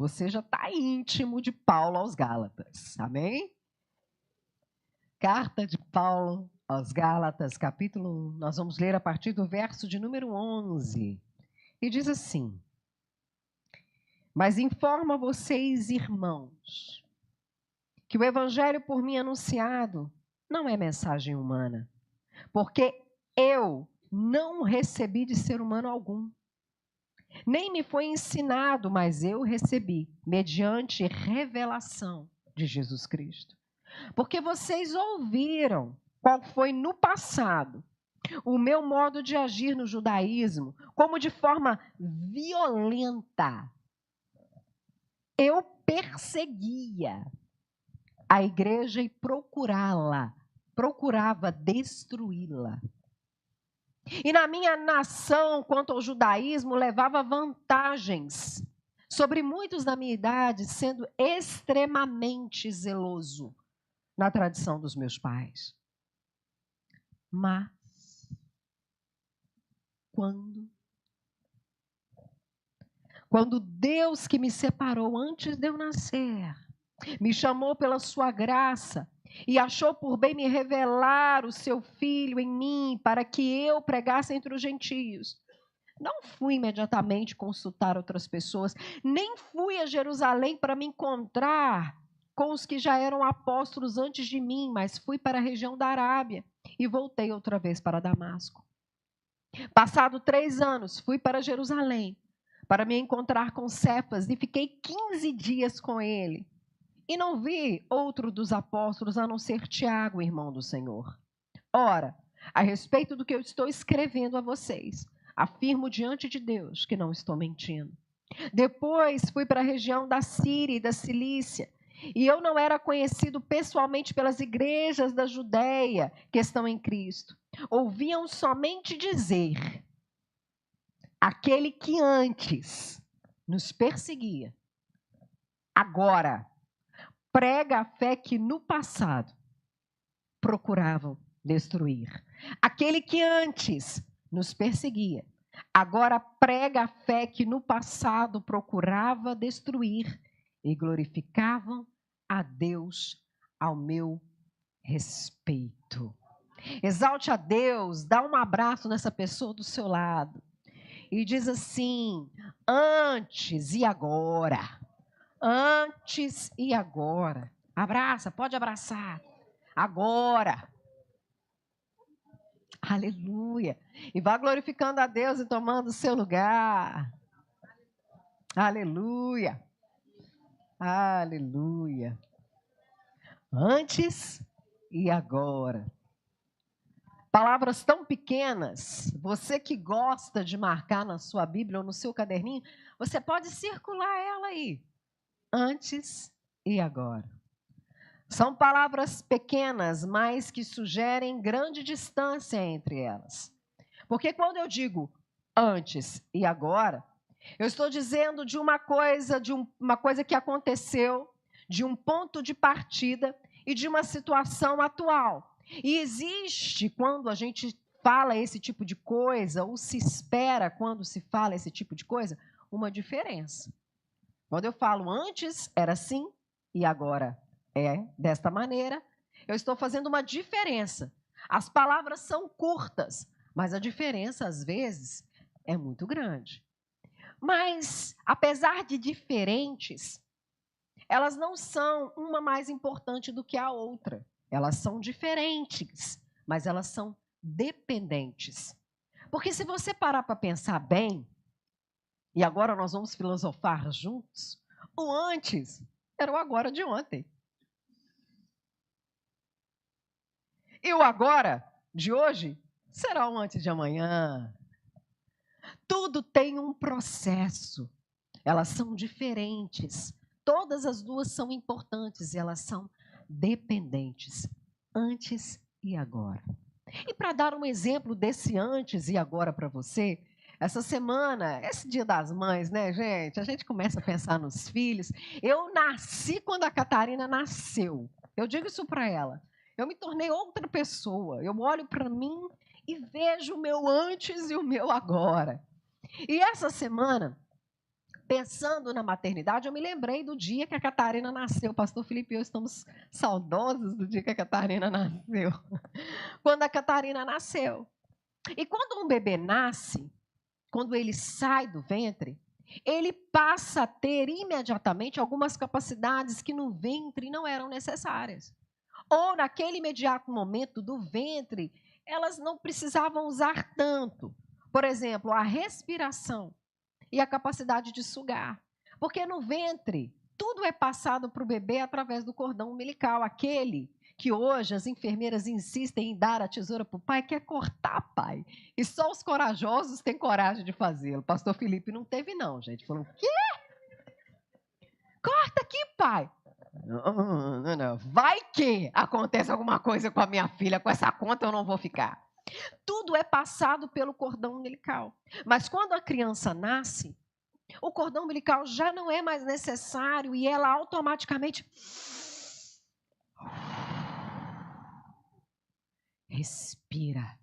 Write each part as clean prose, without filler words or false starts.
Você já está íntimo de Paulo aos Gálatas, amém? Carta de Paulo aos Gálatas, capítulo 1. Nós vamos ler a partir do verso de número 11. E diz assim: Mas informo a vocês, irmãos, que o evangelho por mim anunciado não é mensagem humana, porque eu não recebi de ser humano algum. Nem me foi ensinado, mas eu recebi, mediante revelação de Jesus Cristo. Porque vocês ouviram qual foi no passado o meu modo de agir no judaísmo, como de forma violenta. Eu perseguia a igreja e procurava destruí-la. E na minha nação, quanto ao judaísmo, levava vantagens sobre muitos da minha idade, sendo extremamente zeloso na tradição dos meus pais. Mas, quando Deus que me separou antes de eu nascer, me chamou pela sua graça e achou por bem me revelar o seu Filho em mim para que eu pregasse entre os gentios, não fui imediatamente consultar outras pessoas, nem fui a Jerusalém para me encontrar com os que já eram apóstolos antes de mim, mas fui para a região da Arábia e voltei outra vez para Damasco. Passado 3 anos, fui para Jerusalém para me encontrar com Cefas e fiquei 15 dias com ele. E não vi outro dos apóstolos a não ser Tiago, irmão do Senhor. Ora, a respeito do que eu estou escrevendo a vocês, afirmo diante de Deus que não estou mentindo. Depois fui para a região da Síria e da Cilícia, e eu não era conhecido pessoalmente pelas igrejas da Judéia que estão em Cristo. Ouviam somente dizer: aquele que antes nos perseguia, agora prega a fé que no passado procuravam destruir. Aquele que antes nos perseguia, agora prega a fé que no passado procurava destruir e glorificavam a Deus ao meu respeito. Exalte a Deus, dá um abraço nessa pessoa do seu lado e diz assim: antes e agora. Antes e agora. Abraça, pode abraçar. Agora. Aleluia. E vá glorificando a Deus e tomando o seu lugar. Aleluia. Aleluia. Antes e agora. Palavras tão pequenas, você que gosta de marcar na sua Bíblia ou no seu caderninho, você pode circular ela aí. Antes e agora. São palavras pequenas, mas que sugerem grande distância entre elas. Porque quando eu digo antes e agora, eu estou dizendo de uma coisa que aconteceu, de um ponto de partida e de uma situação atual. E existe, quando a gente fala esse tipo de coisa, ou se espera quando se fala esse tipo de coisa, uma diferença. Quando eu falo antes era assim e agora é desta maneira, eu estou fazendo uma diferença. As palavras são curtas, mas a diferença, às vezes, é muito grande. Mas, apesar de diferentes, elas não são uma mais importante do que a outra. Elas são diferentes, mas elas são dependentes. Porque se você parar para pensar bem, e agora nós vamos filosofar juntos, o antes era o agora de ontem. E o agora de hoje será o antes de amanhã. Tudo tem um processo. Elas são diferentes. Todas as duas são importantes e elas são dependentes. Antes e agora. E para dar um exemplo desse antes e agora para você, essa semana, esse Dia das Mães, né, gente? A gente começa a pensar nos filhos. Eu nasci quando a Catarina nasceu. Eu digo isso para ela. Eu me tornei outra pessoa. Eu olho para mim e vejo o meu antes e o meu agora. E essa semana, pensando na maternidade, eu me lembrei do dia que a Catarina nasceu. O pastor Felipe e eu estamos saudosos do dia que a Catarina nasceu. Quando a Catarina nasceu. E quando um bebê nasce, quando ele sai do ventre, ele passa a ter imediatamente algumas capacidades que no ventre não eram necessárias. Ou naquele imediato momento do ventre, elas não precisavam usar tanto. Por exemplo, a respiração e a capacidade de sugar. Porque no ventre, tudo é passado para o bebê através do cordão umbilical, aquele que hoje as enfermeiras insistem em dar a tesoura para o pai, quer cortar, pai. E só os corajosos têm coragem de fazê-lo. Pastor Felipe não teve, não, gente. Falou, o quê? Corta aqui, pai. Não. Vai que acontece alguma coisa com a minha filha, com essa conta eu não vou ficar. Tudo é passado pelo cordão umbilical. Mas quando a criança nasce, o cordão umbilical já não é mais necessário e ela automaticamente respira.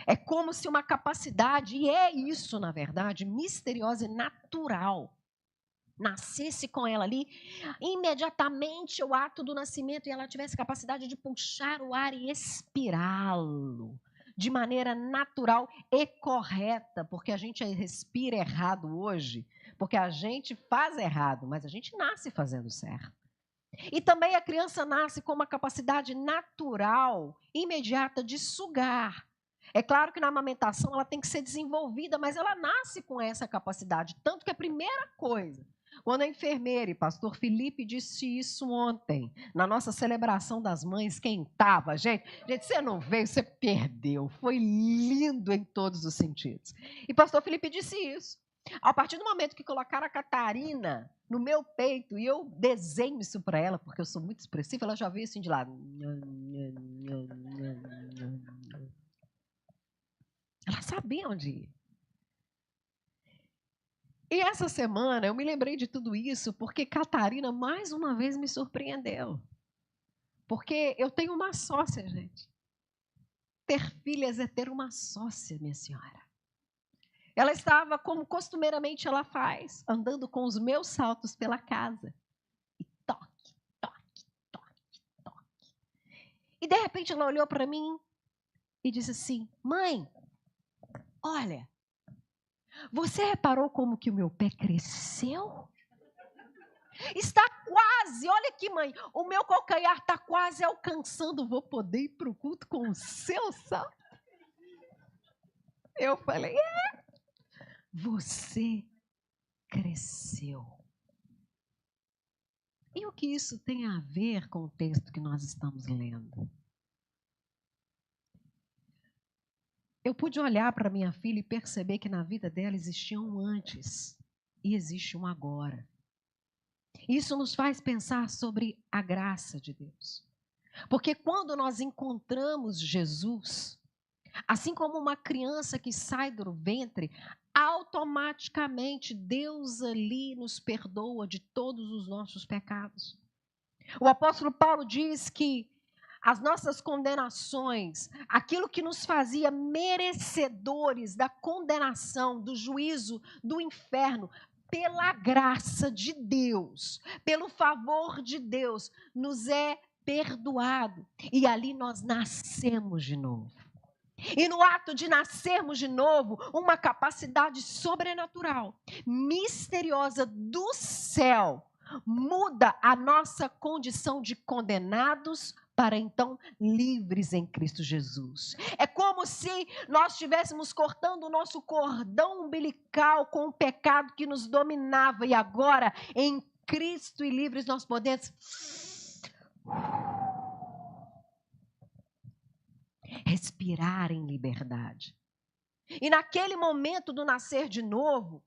É como se uma capacidade, e é isso, na verdade, misteriosa e natural, nascesse com ela ali, imediatamente o ato do nascimento, e ela tivesse capacidade de puxar o ar e expirá-lo de maneira natural e correta, porque a gente respira errado hoje, porque a gente faz errado, mas a gente nasce fazendo certo. E também a criança nasce com uma capacidade natural, imediata, de sugar. É claro que na amamentação ela tem que ser desenvolvida, mas ela nasce com essa capacidade. Tanto que a primeira coisa, quando a enfermeira, e pastor Felipe disse isso ontem, na nossa celebração das mães, quem estava? Gente, você não veio, você perdeu. Foi lindo em todos os sentidos. E pastor Felipe disse isso. A partir do momento que colocaram a Catarina no meu peito, e eu desenho isso para ela, porque eu sou muito expressiva, ela já veio assim de lá. Ela sabia onde ir. E essa semana eu me lembrei de tudo isso porque Catarina mais uma vez me surpreendeu. Porque eu tenho uma sócia, gente. Ter filhas é ter uma sócia, minha senhora. Ela estava, como costumeiramente ela faz, andando com os meus saltos pela casa. E toque, toque, toque, toque. E de repente ela olhou para mim e disse assim: mãe, olha, você reparou como que o meu pé cresceu? Está quase, olha aqui, mãe, o meu calcanhar está quase alcançando, vou poder ir para o culto com o seu salto? Eu falei, você cresceu. E o que isso tem a ver com o texto que nós estamos lendo? Eu pude olhar para minha filha e perceber que na vida dela existia um antes e existe um agora. Isso nos faz pensar sobre a graça de Deus. Porque quando nós encontramos Jesus, assim como uma criança que sai do ventre, automaticamente Deus ali nos perdoa de todos os nossos pecados. O apóstolo Paulo diz que as nossas condenações, aquilo que nos fazia merecedores da condenação, do juízo, do inferno, pela graça de Deus, pelo favor de Deus, nos é perdoado. E ali nós nascemos de novo. E no ato de nascermos de novo, uma capacidade sobrenatural, misteriosa do céu, muda a nossa condição de condenados para então livres em Cristo Jesus. É como se nós estivéssemos cortando o nosso cordão umbilical com o pecado que nos dominava e agora em Cristo e livres nós podemos respirar em liberdade. E naquele momento do nascer de novo,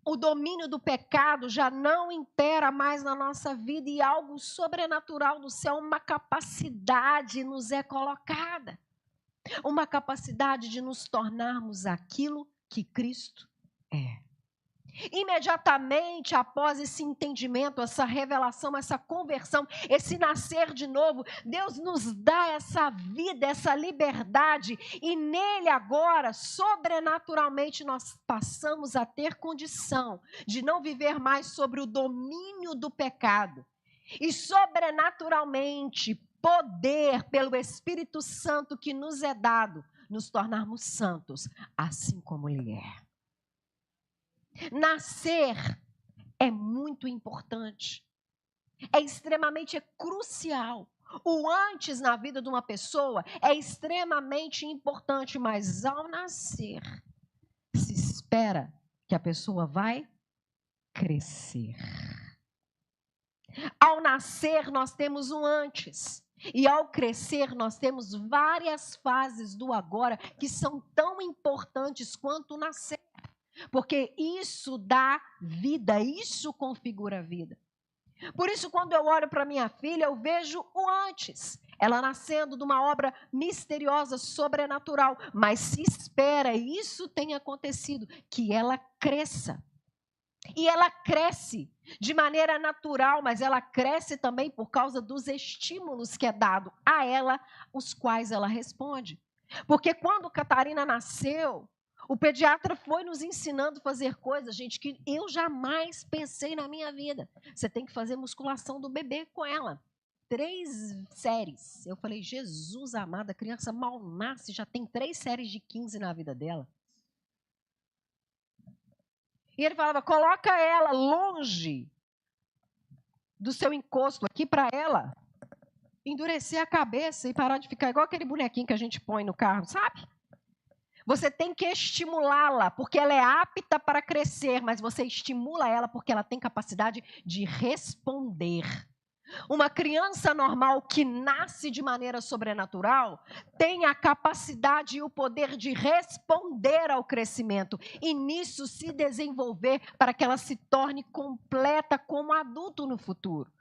o domínio do pecado já não impera mais na nossa vida e algo sobrenatural do céu, uma capacidade nos é colocada. Uma capacidade de nos tornarmos aquilo que Cristo é. Imediatamente após esse entendimento, essa revelação, essa conversão, esse nascer de novo, Deus nos dá essa vida, essa liberdade, e nele agora, sobrenaturalmente, nós passamos a ter condição de não viver mais sobre o domínio do pecado. E sobrenaturalmente, poder pelo Espírito Santo que nos é dado, nos tornarmos santos, assim como Ele é. Nascer é muito importante, é extremamente crucial. O antes na vida de uma pessoa é extremamente importante, mas ao nascer, se espera que a pessoa vai crescer. Ao nascer, nós temos um antes. E ao crescer, nós temos várias fases do agora que são tão importantes quanto o nascer. Porque isso dá vida, isso configura a vida. Por isso, quando eu olho para minha filha, eu vejo o antes. Ela nascendo de uma obra misteriosa, sobrenatural. Mas se espera, e isso tem acontecido, que ela cresça. E ela cresce de maneira natural, mas ela cresce também por causa dos estímulos que é dado a ela, os quais ela responde. Porque quando Catarina nasceu, o pediatra foi nos ensinando a fazer coisas, gente, que eu jamais pensei na minha vida. Você tem que fazer musculação do bebê com ela. 3 séries. Eu falei, Jesus amado, a criança mal nasce, já tem 3 séries de 15 na vida dela. E ele falava, coloca ela longe do seu encosto aqui para ela endurecer a cabeça e parar de ficar igual aquele bonequinho que a gente põe no carro, sabe? Você tem que estimulá-la, porque ela é apta para crescer, mas você estimula ela porque ela tem capacidade de responder. Uma criança normal que nasce de maneira sobrenatural tem a capacidade e o poder de responder ao crescimento e nisso se desenvolver para que ela se torne completa como adulto no futuro.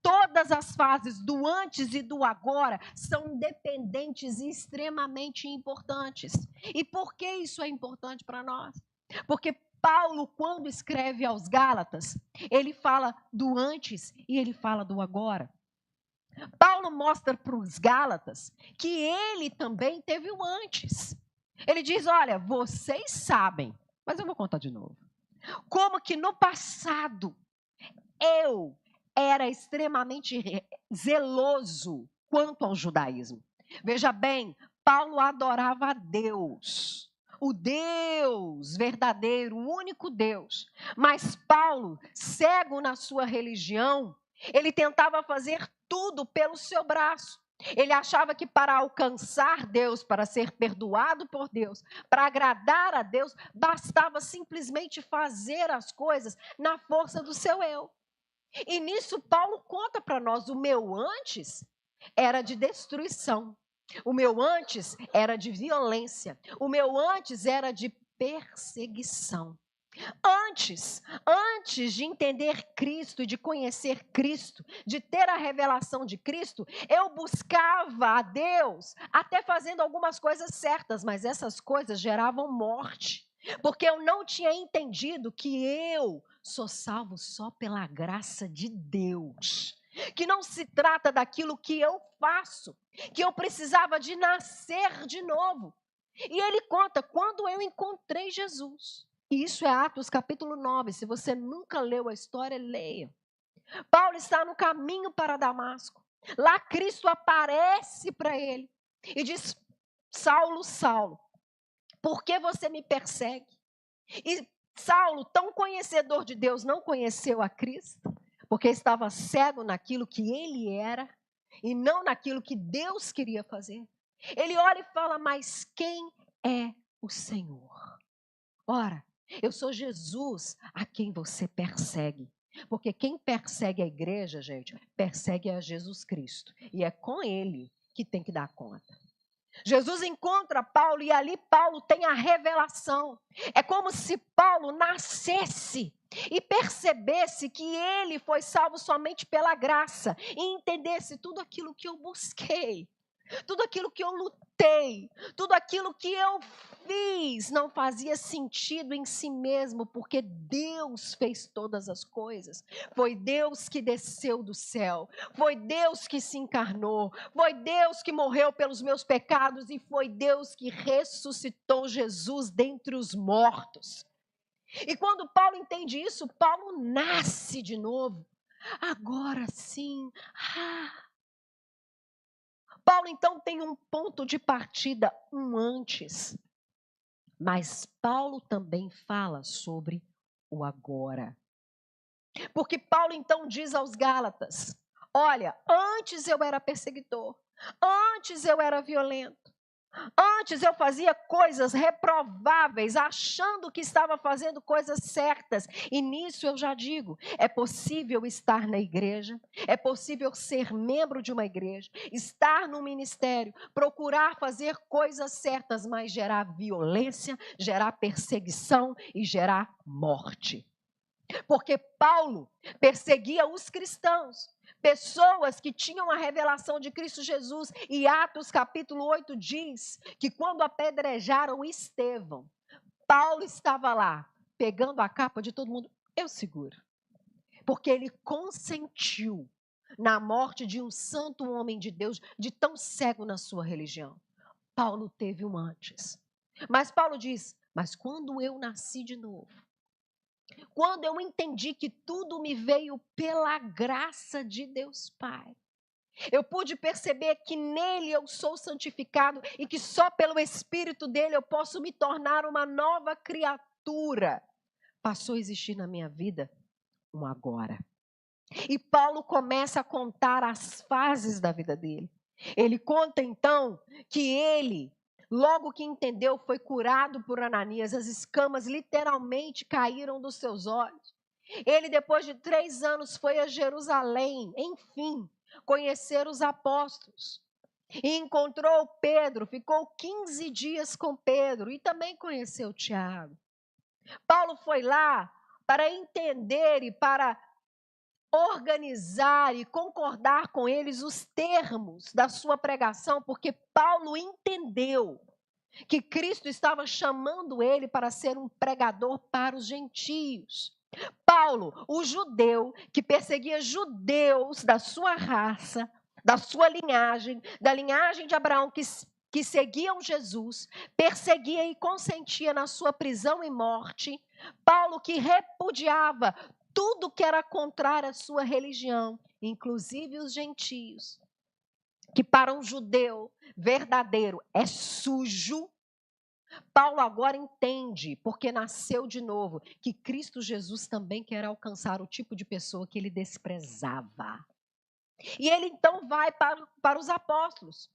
Todas as fases do antes e do agora são dependentes e extremamente importantes. E por que isso é importante para nós? Porque Paulo, quando escreve aos Gálatas, ele fala do antes e ele fala do agora. Paulo mostra para os Gálatas que ele também teve o antes. Ele diz, olha, vocês sabem, mas eu vou contar de novo. Como que no passado eu era extremamente zeloso quanto ao judaísmo. Veja bem, Paulo adorava a Deus. O Deus verdadeiro, o único Deus. Mas Paulo, cego na sua religião, ele tentava fazer tudo pelo seu braço. Ele achava que para alcançar Deus, para ser perdoado por Deus, para agradar a Deus, bastava simplesmente fazer as coisas na força do seu eu. E nisso Paulo conta para nós, o meu antes era de destruição. O meu antes era de violência. O meu antes era de perseguição. Antes de entender Cristo e de conhecer Cristo, de ter a revelação de Cristo, eu buscava a Deus, até fazendo algumas coisas certas, mas essas coisas geravam morte. Porque eu não tinha entendido que eu sou salvo só pela graça de Deus. Que não se trata daquilo que eu faço, que eu precisava de nascer de novo. E ele conta, quando eu encontrei Jesus. E isso é Atos capítulo 9, se você nunca leu a história, leia. Paulo está no caminho para Damasco. Lá Cristo aparece para ele e diz, Saulo, Saulo, por que você me persegue? E Saulo, tão conhecedor de Deus, não conheceu a Cristo, porque estava cego naquilo que ele era e não naquilo que Deus queria fazer. Ele olha e fala, mas quem é o Senhor? Ora, eu sou Jesus a quem você persegue. Porque quem persegue a igreja, gente, persegue a Jesus Cristo. E é com ele que tem que dar conta. Jesus encontra Paulo e ali Paulo tem a revelação. É como se Paulo nascesse e percebesse que ele foi salvo somente pela graça e entendesse tudo aquilo que eu busquei. Tudo aquilo que eu lutei, tudo aquilo que eu fiz não fazia sentido em si mesmo, porque Deus fez todas as coisas. Foi Deus que desceu do céu, foi Deus que se encarnou, foi Deus que morreu pelos meus pecados e foi Deus que ressuscitou Jesus dentre os mortos. E quando Paulo entende isso, Paulo nasce de novo. Agora sim. Paulo, então, tem um ponto de partida, um antes. Mas Paulo também fala sobre o agora. Porque Paulo, então, diz aos Gálatas: olha, antes eu era perseguidor, antes eu era violento, antes eu fazia coisas reprováveis, achando que estava fazendo coisas certas. E nisso eu já digo, é possível estar na igreja, é possível ser membro de uma igreja, estar no ministério, procurar fazer coisas certas, mas gerar violência, gerar perseguição e gerar morte. Porque Paulo perseguia os cristãos, pessoas que tinham a revelação de Cristo Jesus. E Atos capítulo 8 diz que quando apedrejaram Estevão, Paulo estava lá, pegando a capa de todo mundo. Eu seguro. Porque ele consentiu na morte de um santo homem de Deus, de tão cego na sua religião. Paulo teve um antes. Mas Paulo diz, mas quando eu nasci de novo, quando eu entendi que tudo me veio pela graça de Deus Pai, eu pude perceber que nele eu sou santificado e que só pelo Espírito dele eu posso me tornar uma nova criatura. Passou a existir na minha vida um agora. E Paulo começa a contar as fases da vida dele. Ele conta então que ele, logo que entendeu, foi curado por Ananias. As escamas literalmente caíram dos seus olhos. Ele, depois de 3 anos, foi a Jerusalém, enfim, conhecer os apóstolos. E encontrou Pedro, ficou 15 dias com Pedro e também conheceu Tiago. Paulo foi lá para entender e para organizar e concordar com eles os termos da sua pregação, porque Paulo entendeu que Cristo estava chamando ele para ser um pregador para os gentios. Paulo, o judeu que perseguia judeus da sua raça, da sua linhagem, da linhagem de Abraão, que seguiam Jesus, perseguia e consentia na sua prisão e morte. Paulo que repudiava tudo que era contrário à sua religião, inclusive os gentios, que para um judeu verdadeiro é sujo. Paulo agora entende, porque nasceu de novo, que Cristo Jesus também quer alcançar o tipo de pessoa que ele desprezava. E ele então vai para os apóstolos,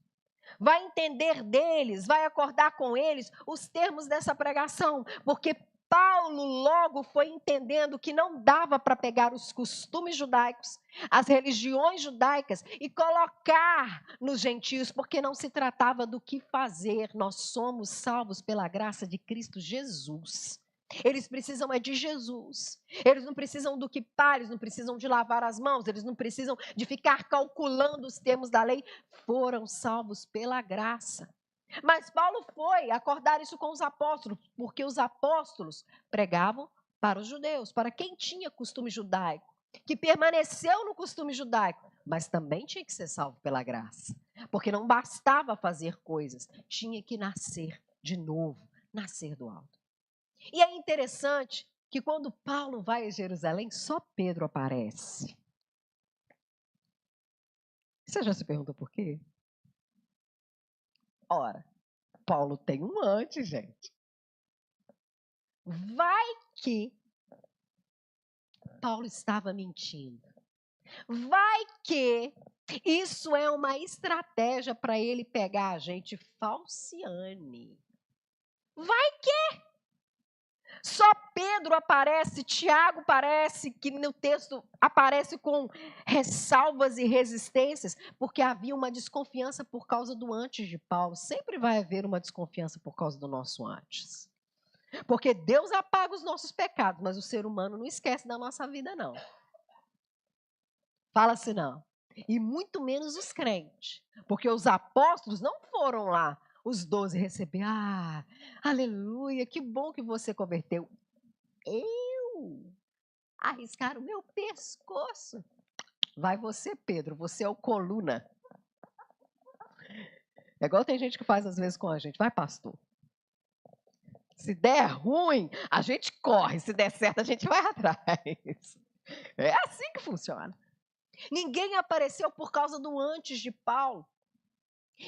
vai entender deles, vai acordar com eles os termos dessa pregação, porque Paulo logo foi entendendo que não dava para pegar os costumes judaicos, as religiões judaicas e colocar nos gentios, porque não se tratava do que fazer. Nós somos salvos pela graça de Cristo Jesus. Eles precisam de Jesus. Eles não precisam do que eles não precisam de lavar as mãos, eles não precisam de ficar calculando os termos da lei. Foram salvos pela graça. Mas Paulo foi acordar isso com os apóstolos, porque os apóstolos pregavam para os judeus, para quem tinha costume judaico, que permaneceu no costume judaico, mas também tinha que ser salvo pela graça, porque não bastava fazer coisas, tinha que nascer de novo, nascer do alto. E é interessante que quando Paulo vai a Jerusalém, só Pedro aparece. Você já se perguntou por quê? Ora, Paulo tem um antes, gente. Vai que Paulo estava mentindo. Vai que isso é uma estratégia para ele pegar a gente falciane. Vai que só Pedro aparece, Tiago parece que no texto aparece com ressalvas e resistências, porque havia uma desconfiança por causa do antes de Paulo. Sempre vai haver uma desconfiança por causa do nosso antes. Porque Deus apaga os nossos pecados, mas o ser humano não esquece da nossa vida, não. Fala assim, não. E muito menos os crentes. Porque os apóstolos não foram lá, os 12 receber. Ah, aleluia, que bom que você converteu. Eu arriscar o meu pescoço. Vai você, Pedro, você é o coluna. É igual tem gente que faz às vezes com a gente. Vai, pastor. Se der ruim, a gente corre. Se der certo, a gente vai atrás. É assim que funciona. Ninguém apareceu por causa do antes de Paulo.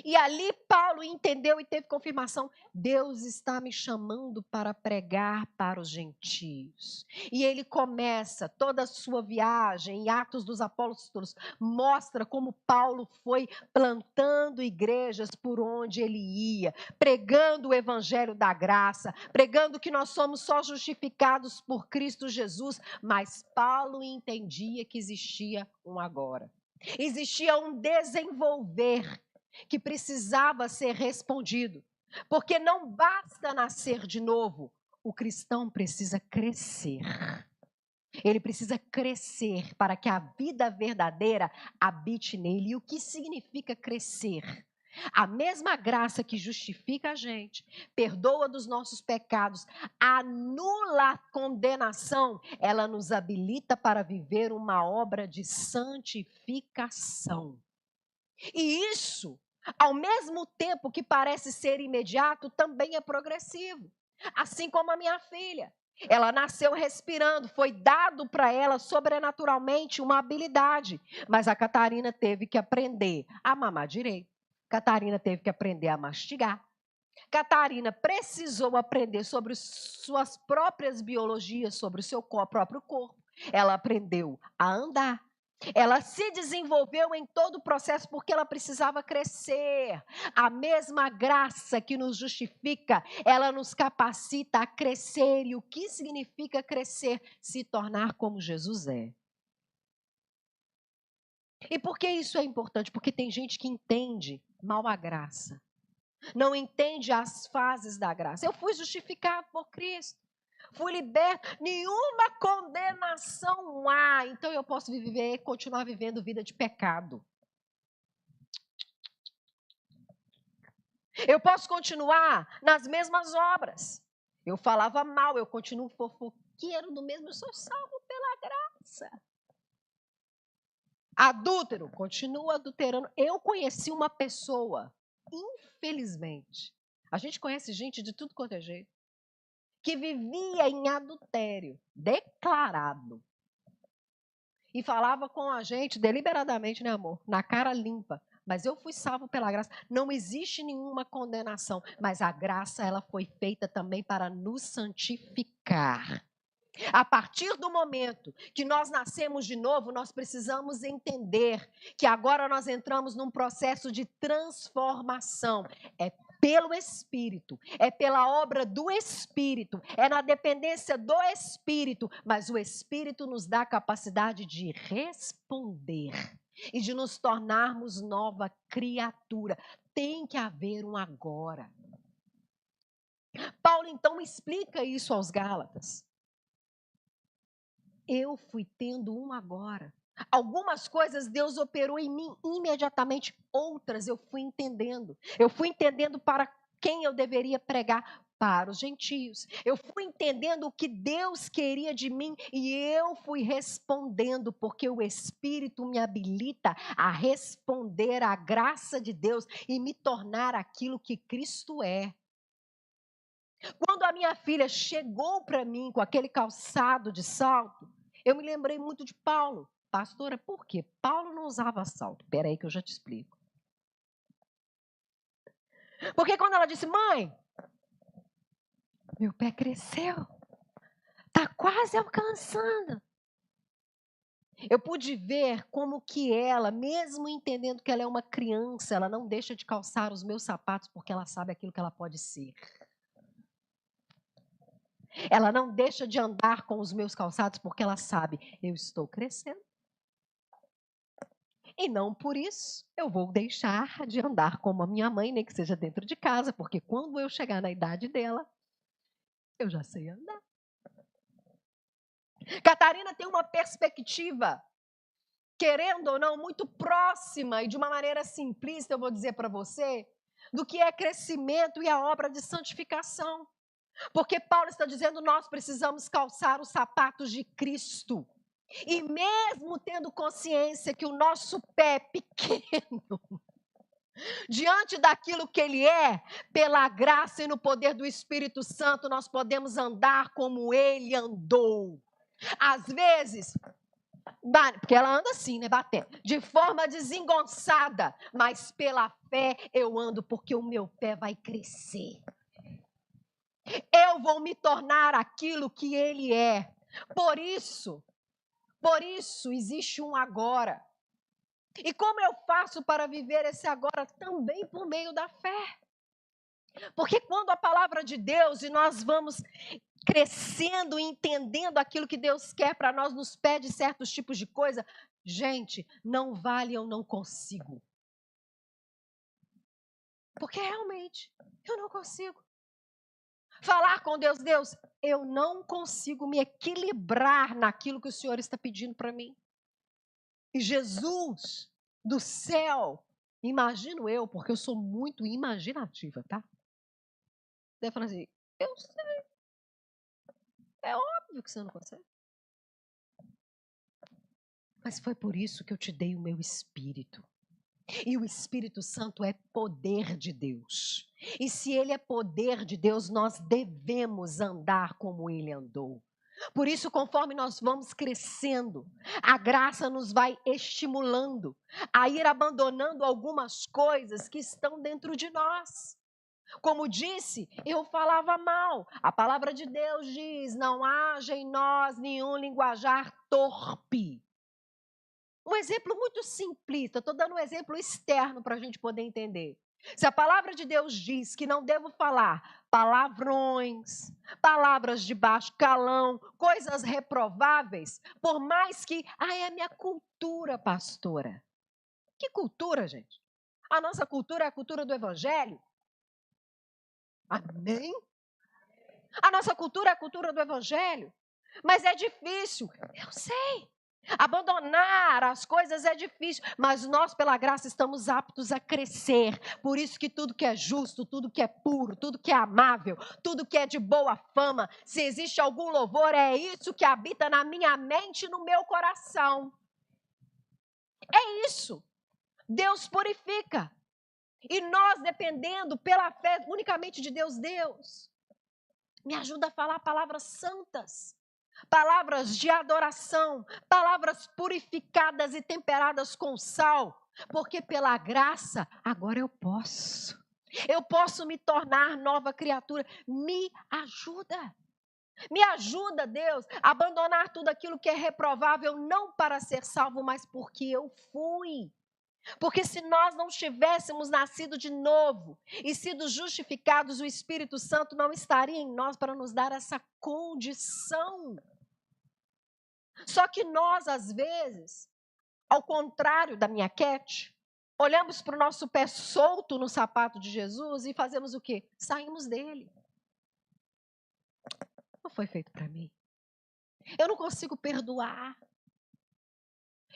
E ali Paulo entendeu e teve confirmação. Deus está me chamando para pregar para os gentios. E ele começa toda a sua viagem em Atos dos Apóstolos, mostra como Paulo foi plantando igrejas por onde ele ia, pregando o evangelho da graça, pregando que nós somos só justificados por Cristo Jesus, mas Paulo entendia que existia um agora. Existia um desenvolver que precisava ser respondido. Porque não basta nascer de novo, o cristão precisa crescer. Ele precisa crescer para que a vida verdadeira habite nele. E o que significa crescer? A mesma graça que justifica a gente, perdoa dos nossos pecados, anula a condenação, ela nos habilita para viver uma obra de santificação. E isso, ao mesmo tempo que parece ser imediato, também é progressivo. Assim como a minha filha. Ela nasceu respirando, foi dado para ela sobrenaturalmente uma habilidade. Mas a Catarina teve que aprender a mamar direito. Catarina teve que aprender a mastigar. Catarina precisou aprender sobre suas próprias biologias, sobre o seu próprio corpo. Ela aprendeu a andar. Ela se desenvolveu em todo o processo porque ela precisava crescer. A mesma graça que nos justifica, ela nos capacita a crescer. E o que significa crescer? Se tornar como Jesus é. E por que isso é importante? Porque tem gente que entende mal a graça. Não entende as fases da graça. Eu fui justificado por Cristo. Fui liberto, nenhuma condenação há. Então eu posso viver, continuar vivendo vida de pecado. Eu posso continuar nas mesmas obras. Eu falava mal, eu continuo fofoqueiro do mesmo, eu sou salvo pela graça. Adúltero, continuo adulterando. Eu conheci uma pessoa, infelizmente, a gente conhece gente de tudo quanto é jeito, que vivia em adultério, declarado. E falava com a gente deliberadamente, né, amor? Na cara limpa. Mas eu fui salvo pela graça. Não existe nenhuma condenação, mas a graça ela foi feita também para nos santificar. A partir do momento que nós nascemos de novo, nós precisamos entender que agora nós entramos num processo de transformação. É pelo Espírito, é pela obra do Espírito, é na dependência do Espírito, mas o Espírito nos dá a capacidade de responder e de nos tornarmos nova criatura. Tem que haver um agora. Paulo então explica isso aos Gálatas. Eu fui tendo um agora. Algumas coisas Deus operou em mim imediatamente, outras eu fui entendendo. Eu fui entendendo para quem eu deveria pregar, para os gentios. Eu fui entendendo o que Deus queria de mim e eu fui respondendo, porque o Espírito me habilita a responder à graça de Deus e me tornar aquilo que Cristo é. Quando a minha filha chegou para mim com aquele calçado de salto, eu me lembrei muito de Paulo. Pastora, por quê? Paulo não usava salto. Espera aí que eu já te explico. Porque quando ela disse, mãe, meu pé cresceu, está quase alcançando. Eu pude ver como que ela, mesmo entendendo que ela é uma criança, ela não deixa de calçar os meus sapatos porque ela sabe aquilo que ela pode ser. Ela não deixa de andar com os meus calçados porque ela sabe, eu estou crescendo. E não por isso eu vou deixar de andar como a minha mãe, nem que seja dentro de casa, porque quando eu chegar na idade dela, eu já sei andar. Catarina tem uma perspectiva querendo ou não, muito próxima e de uma maneira simplista, eu vou dizer para você, do que é crescimento e a obra de santificação. Porque Paulo está dizendo, nós precisamos calçar os sapatos de Cristo. E mesmo tendo consciência que o nosso pé é pequeno, diante daquilo que ele é, pela graça e no poder do Espírito Santo, nós podemos andar como ele andou. Às vezes, porque ela anda assim, né, batendo, de forma desengonçada, mas pela fé eu ando, porque o meu pé vai crescer. Eu vou me tornar aquilo que ele é. Por isso existe um agora. E como eu faço para viver esse agora? Também por meio da fé. Porque quando a palavra de Deus, e nós vamos crescendo e entendendo aquilo que Deus quer para nós, nos pede certos tipos de coisa, gente, não vale, eu não consigo. Porque realmente, eu não consigo. Falar com Deus, Deus, eu não consigo me equilibrar naquilo que o Senhor está pedindo para mim. E Jesus, do céu, imagino eu, porque eu sou muito imaginativa, tá? Deve falar assim, eu sei, é óbvio que você não consegue. Mas foi por isso que eu te dei o meu Espírito. E o Espírito Santo é poder de Deus. E se ele é poder de Deus, nós devemos andar como ele andou. Por isso, conforme nós vamos crescendo, a graça nos vai estimulando a ir abandonando algumas coisas que estão dentro de nós. Como disse, eu falava mal. A palavra de Deus diz, não haja em nós nenhum linguajar torpe. Um exemplo muito simplista, estou dando um exemplo externo para a gente poder entender. Se a palavra de Deus diz que não devo falar palavrões, palavras de baixo calão, coisas reprováveis, por mais que, é a minha cultura, pastora. Que cultura, gente? A nossa cultura é a cultura do evangelho. Amém? A nossa cultura é a cultura do evangelho. Mas é difícil, eu sei. Abandonar as coisas é difícil, mas nós, pela graça, estamos aptos a crescer. Por isso que tudo que é justo, tudo que é puro, tudo que é amável, tudo que é de boa fama, se existe algum louvor, é isso que habita na minha mente e no meu coração. É isso. Deus purifica. E nós, dependendo pela fé unicamente de Deus, me ajuda a falar palavras santas. Palavras de adoração, palavras purificadas e temperadas com sal, porque pela graça agora eu posso me tornar nova criatura. Me ajuda, Deus, a abandonar tudo aquilo que é reprovável, não para ser salvo, mas porque eu fui. Porque se nós não tivéssemos nascido de novo e sido justificados, o Espírito Santo não estaria em nós para nos dar essa condição. Só que nós, às vezes, ao contrário da minha Cat, olhamos para o nosso pé solto no sapato de Jesus e fazemos o quê? Saímos dele. Não foi feito para mim. Eu não consigo perdoar.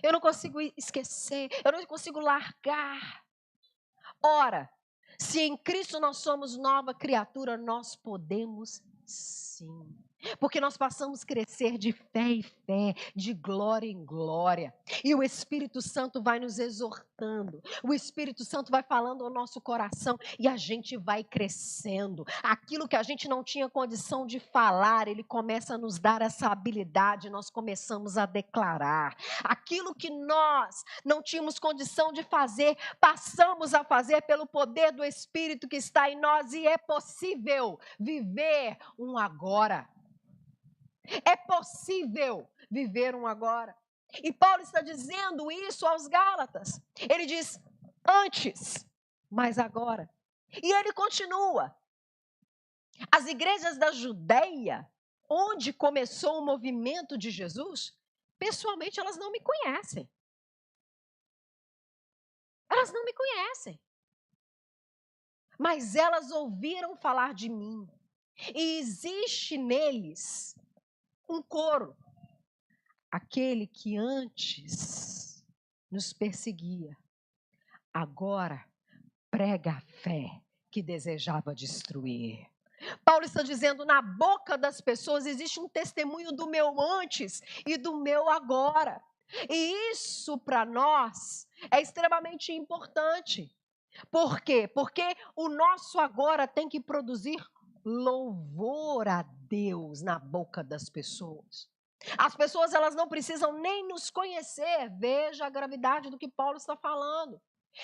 Eu não consigo esquecer. Eu não consigo largar. Ora, se em Cristo nós somos nova criatura, nós podemos sim. Porque nós passamos a crescer de fé em fé, de glória em glória. E o Espírito Santo vai nos exortando. O Espírito Santo vai falando ao nosso coração e a gente vai crescendo. Aquilo que a gente não tinha condição de falar, ele começa a nos dar essa habilidade, nós começamos a declarar. Aquilo que nós não tínhamos condição de fazer, passamos a fazer pelo poder do Espírito que está em nós e é possível viver um agora. É possível viver um agora. E Paulo está dizendo isso aos Gálatas. Ele diz antes, mas agora. E ele continua. As igrejas da Judeia, onde começou o movimento de Jesus, pessoalmente elas não me conhecem. Elas não me conhecem. Mas elas ouviram falar de mim. E existe neles um coro. Aquele que antes nos perseguia. Agora prega a fé que desejava destruir. Paulo está dizendo, na boca das pessoas existe um testemunho do meu antes e do meu agora. E isso para nós é extremamente importante. Por quê? Porque o nosso agora tem que produzir louvor a Deus na boca das pessoas. As pessoas, elas não precisam nem nos conhecer. Veja a gravidade do que Paulo está falando.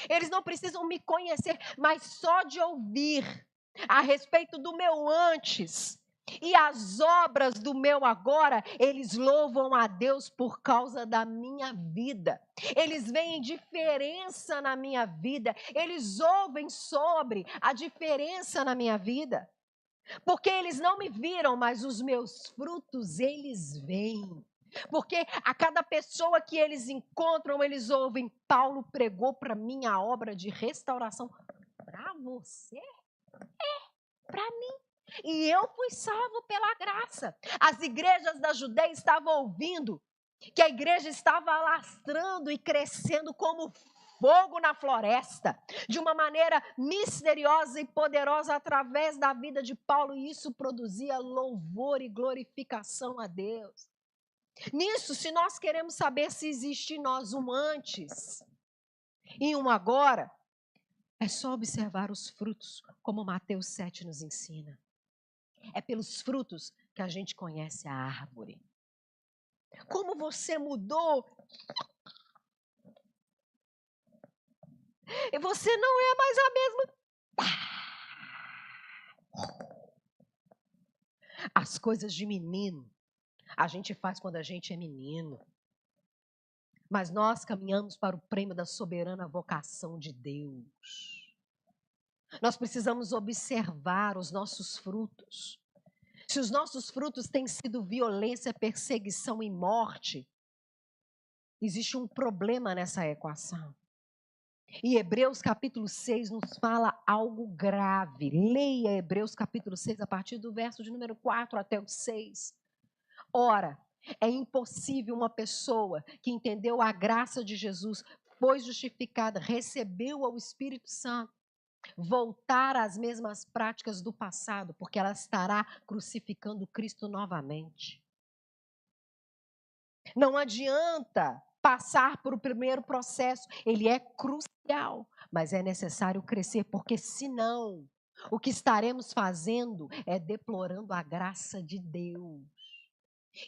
Eles não precisam me conhecer, mas só de ouvir a respeito do meu antes e as obras do meu agora, eles louvam a Deus por causa da minha vida. Eles veem diferença na minha vida, eles ouvem sobre a diferença na minha vida. Porque eles não me viram, mas os meus frutos eles veem. Porque a cada pessoa que eles encontram, eles ouvem, Paulo pregou para mim a obra de restauração. Para você? Para mim. E eu fui salvo pela graça. As igrejas da Judeia estavam ouvindo que a igreja estava alastrando e crescendo como fogo na floresta, de uma maneira misteriosa e poderosa através da vida de Paulo, e isso produzia louvor e glorificação a Deus. Nisso, se nós queremos saber se existe em nós um antes e um agora, é só observar os frutos, como Mateus 7 nos ensina. É pelos frutos que a gente conhece a árvore. Como você mudou. E você não é mais a mesma. As coisas de menino, a gente faz quando a gente é menino. Mas nós caminhamos para o prêmio da soberana vocação de Deus. Nós precisamos observar os nossos frutos. Se os nossos frutos têm sido violência, perseguição e morte, existe um problema nessa equação. E Hebreus capítulo 6 nos fala algo grave. Leia Hebreus capítulo 6 a partir do verso de número 4 até o 6. Ora, é impossível uma pessoa que entendeu a graça de Jesus, foi justificada, recebeu o Espírito Santo, voltar às mesmas práticas do passado, porque ela estará crucificando Cristo novamente. Não adianta passar por o primeiro processo, ele é crucial, mas é necessário crescer, porque senão o que estaremos fazendo é deplorando a graça de Deus.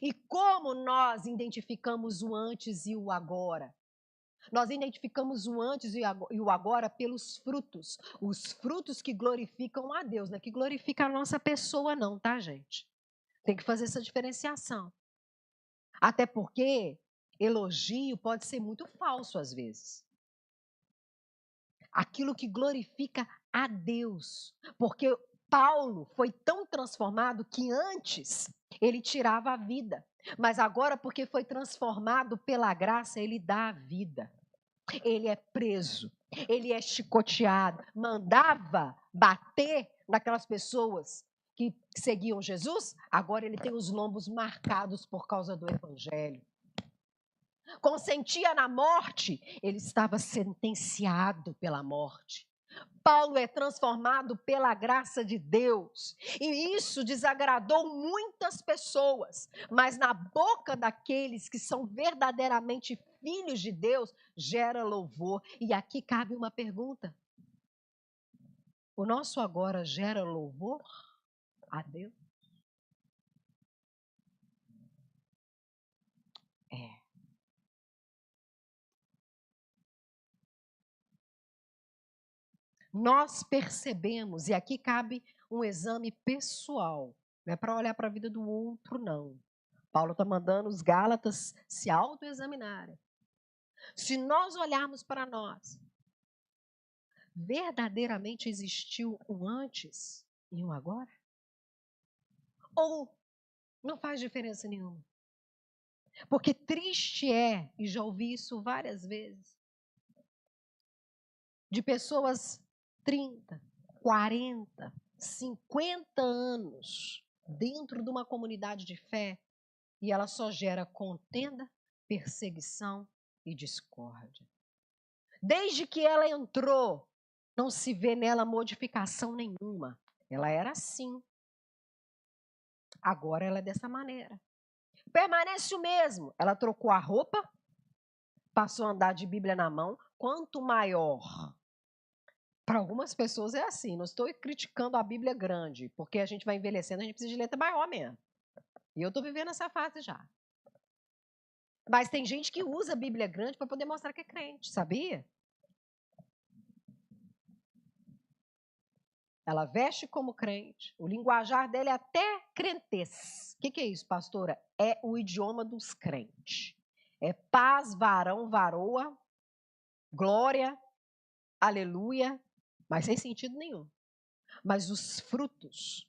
E como nós identificamos o antes e o agora? Nós identificamos o antes e o agora pelos frutos. Os frutos que glorificam a Deus, não é que glorifica a nossa pessoa não, tá, gente? Tem que fazer essa diferenciação. Até porque elogio pode ser muito falso às vezes. Aquilo que glorifica a Deus. Porque Paulo foi tão transformado que antes ele tirava a vida. Mas agora, porque foi transformado pela graça, ele dá a vida. Ele é preso, ele é chicoteado, mandava bater naquelas pessoas que seguiam Jesus, agora ele tem os lombos marcados por causa do evangelho. Consentia na morte, ele estava sentenciado pela morte. Paulo é transformado pela graça de Deus. E isso desagradou muitas pessoas. Mas na boca daqueles que são verdadeiramente filhos de Deus, gera louvor. E aqui cabe uma pergunta. O nosso agora gera louvor a Deus? É. Nós percebemos, e aqui cabe um exame pessoal, não é para olhar para a vida do outro, não. Paulo está mandando os Gálatas se autoexaminarem. Se nós olharmos para nós, verdadeiramente existiu um antes e um agora? Ou não faz diferença nenhuma? Porque triste é, e já ouvi isso várias vezes, de pessoas 30, 40, 50 anos dentro de uma comunidade de fé e ela só gera contenda, perseguição e discórdia. Desde que ela entrou, não se vê nela modificação nenhuma. Ela era assim. Agora ela é dessa maneira. Permanece o mesmo. Ela trocou a roupa, passou a andar de Bíblia na mão. Quanto maior. Para algumas pessoas é assim. Não estou criticando a Bíblia grande, porque a gente vai envelhecendo, a gente precisa de letra maior mesmo. E eu estou vivendo essa fase já. Mas tem gente que usa a Bíblia grande para poder mostrar que é crente, sabia? Ela veste como crente, o linguajar dela é até crentez. O que é isso, pastora? É o idioma dos crentes. É paz, varão, varoa, glória, aleluia, mas sem sentido nenhum. Mas os frutos,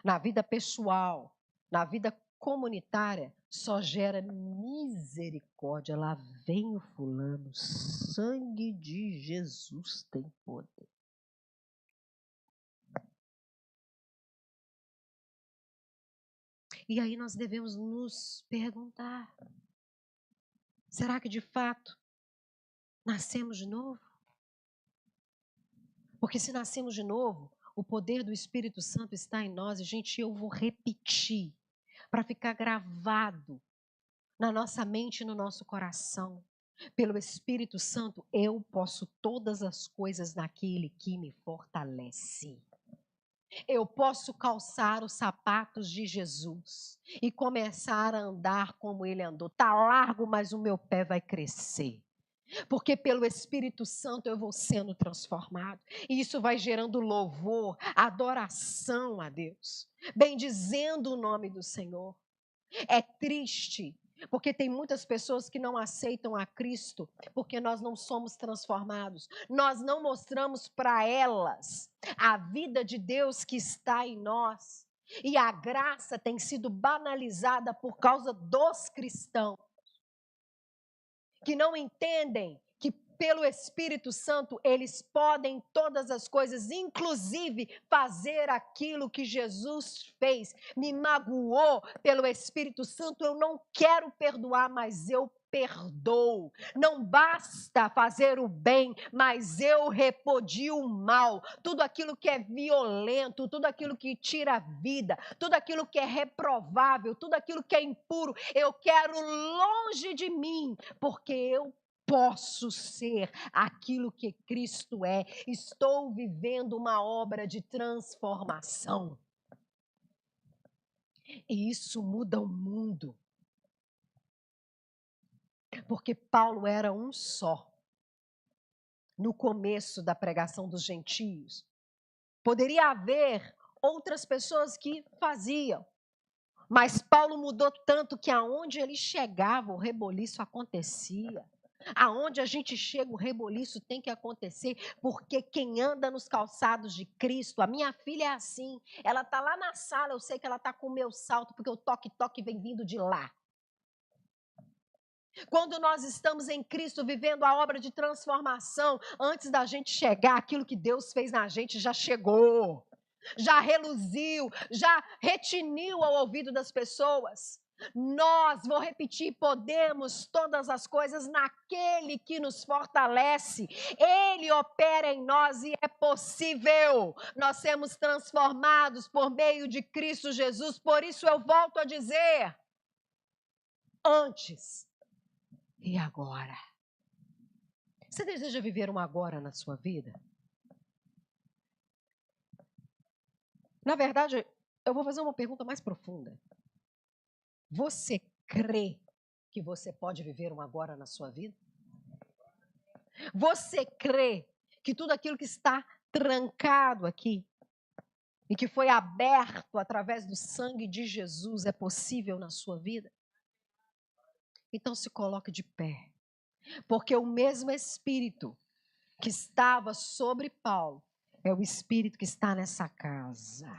na vida pessoal, na vida comunitária, só gera misericórdia. Lá vem o fulano, sangue de Jesus tem poder. E aí nós devemos nos perguntar: será que de fato nascemos de novo? Porque se nascemos de novo, o poder do Espírito Santo está em nós. E, gente, eu vou repetir para ficar gravado na nossa mente e no nosso coração. Pelo Espírito Santo, eu posso todas as coisas naquele que me fortalece. Eu posso calçar os sapatos de Jesus e começar a andar como ele andou. Está largo, mas o meu pé vai crescer. Porque pelo Espírito Santo eu vou sendo transformado. E isso vai gerando louvor, adoração a Deus. Bendizendo o nome do Senhor. É triste, porque tem muitas pessoas que não aceitam a Cristo, porque nós não somos transformados. Nós não mostramos para elas a vida de Deus que está em nós. E a graça tem sido banalizada por causa dos cristãos, que não entendem que pelo Espírito Santo eles podem todas as coisas, inclusive fazer aquilo que Jesus fez. Me magoou pelo Espírito Santo, eu não quero perdoar, mas eu perdoo. Não basta fazer o bem, mas eu repudio o mal. Tudo aquilo que é violento, tudo aquilo que tira a vida, tudo aquilo que é reprovável, tudo aquilo que é impuro, eu quero longe de mim, porque eu posso ser aquilo que Cristo é. Estou vivendo uma obra de transformação. E isso muda o mundo. Porque Paulo era um só. No começo da pregação dos gentios. Poderia haver outras pessoas que faziam. Mas Paulo mudou tanto que aonde ele chegava, o reboliço acontecia. Aonde a gente chega, o reboliço tem que acontecer, porque quem anda nos calçados de Cristo, a minha filha é assim, ela está lá na sala, eu sei que ela está com o meu salto, porque o toque-toque vem vindo de lá. Quando nós estamos em Cristo, vivendo a obra de transformação, antes da gente chegar, aquilo que Deus fez na gente já chegou, já reluziu, já retiniu ao ouvido das pessoas. Nós, vou repetir, podemos todas as coisas naquele que nos fortalece. Ele opera em nós e é possível nós sermos transformados por meio de Cristo Jesus. Por isso eu volto a dizer, antes e agora. Você deseja viver um agora na sua vida? Na verdade, eu vou fazer uma pergunta mais profunda. Você crê que você pode viver um agora na sua vida? Você crê que tudo aquilo que está trancado aqui e que foi aberto através do sangue de Jesus é possível na sua vida? Então se coloque de pé, porque o mesmo Espírito que estava sobre Paulo é o Espírito que está nessa casa.